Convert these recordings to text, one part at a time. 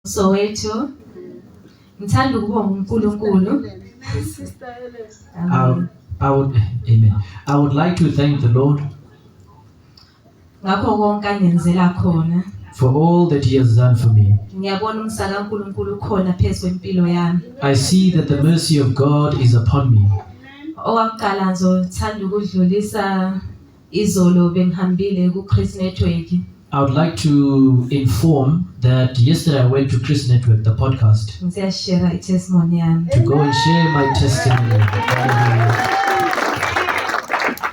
Soweto ngithanda ukubonga uNkulunkulu. Amen. I would like to thank the Lord Ngakho konke angenzela khona. for all that He has done for me. Ngiyabona umsaka kaNkulunkulu khona phezulu kwempilo yami. I see that the mercy of God is upon me. Owakuqala ngizothanda ukudlulisa izolo bengihambile ku Chris Network. I would like to inform that yesterday I went to Chris Network, the podcast, Ngiyashare i-testimony yami. to go and share my testimony.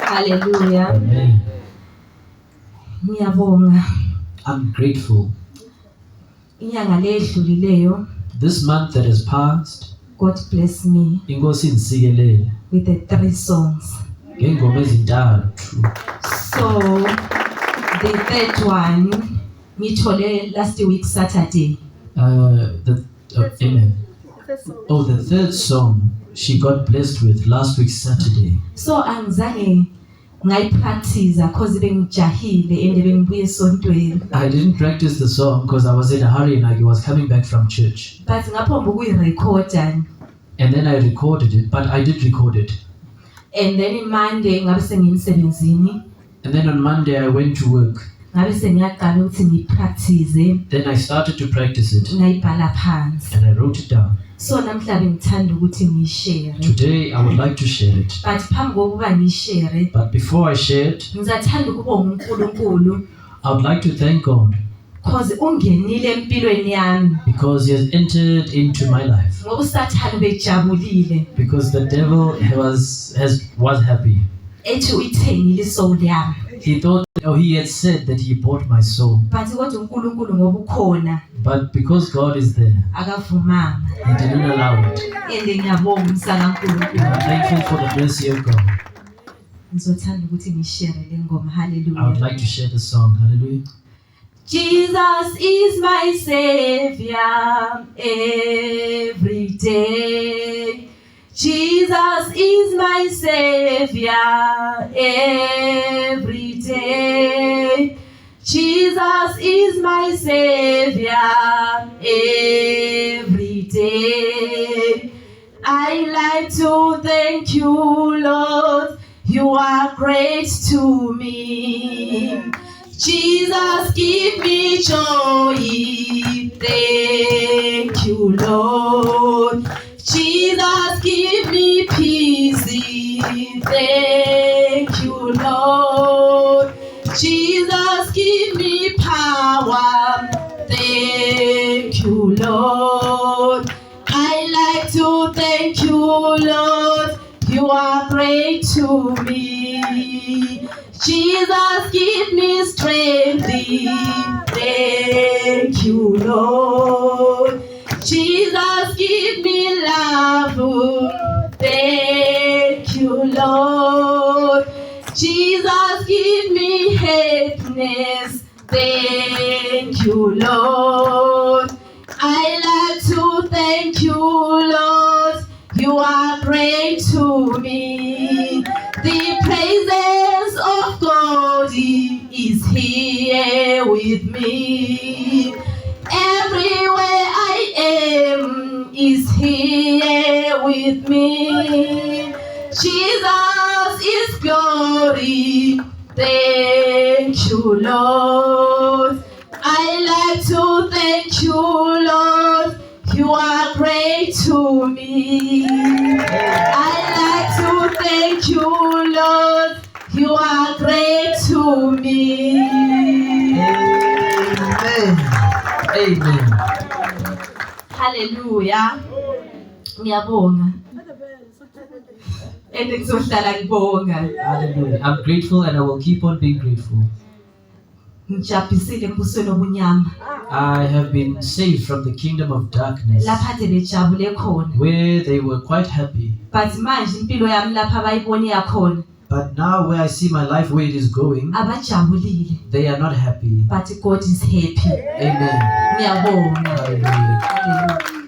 Hallelujah. Amen. Ngiyabonga. I'm grateful. Inyanga ledlulileyo, This month that has passed, God bless me Inkosi indisikelele with the 3 songs. ngengoma ezintathu. So the third one ngithole last week Saturday. Amen. Oh, the third song she got blessed with last week Saturday. So angizange ngayipractice cause bengijahile and bengibuye esontweni. I didn't practice the song because I was in a hurry and I was coming back from church. But ngaphomba ukuyirecorda And then I recorded it, but I did record it. and then Monday ngabe sengimsebenzini And then on Monday I went to work. ngabe sengiyaqala ukuthi ngipractice Then I started to practice it ngayibhala phansi. and I wrote it down. So namhlanje ngithanda ukuthi ngishare. Today I would like to share it. But phambi kokuba ngishare But before I share it, ngizathanda ukubonga uNkulunkulu I would like to thank God cause ungenile empilweni yami. because He has entered into my life. Ngoba usathane bejabulile Because the devil was happy. ethi uyithengile isoul yami. He had said that He bought my soul. But kodwa uNkulunkulu ngoba ukhona But because God is there, akavumanga. He didn't allow it. And ngiyabonga umsaka kaNkulunkulu. I'm thankful for the mercy of God. Ngizothanda ukuthi ngishare le ngoma. I would Hallelujah. like to share the song. Hallelujah. Jesus is my savior every day. Jesus is my savior every day. Jesus is my savior every day. I like to thank you, Lord. You are great to me. Jesus, give me joy. Thank you, Lord. Jesus, give me peace. Thank you, Lord. Jesus, give me power. Thank you, Lord. I like to thank you, Lord. You are great to me. Jesus, give me strength. Thank you, Lord. Jesus, give me love. Thank you, Lord. Jesus, give me happiness. Thank you, Lord. I like to thank you, Lord. You are great to me. The presence of God is here with me. Everywhere I am is here with me. Jesus is glory. Thank you, Lord. I like to thank you, Lord. You are great to me. I like to thank you, Lord. You are great to me. Amen. Amen. Hallelujah. Ngiyabonga. And ngizohlala ngibonga. Hallelujah. I'm grateful and I will keep on being grateful. Ngijabhisile embusweni obunyama. I have been saved from the kingdom of darkness Lapha kade bejabule khona. where they were quite happy. But manje impilo yami lapha abayibone yakhona But now where I see my life where it is going, abajabulile. they are not happy. But God is happy. Amen. Ngiyabonga. Hallelujah. Hallelujah.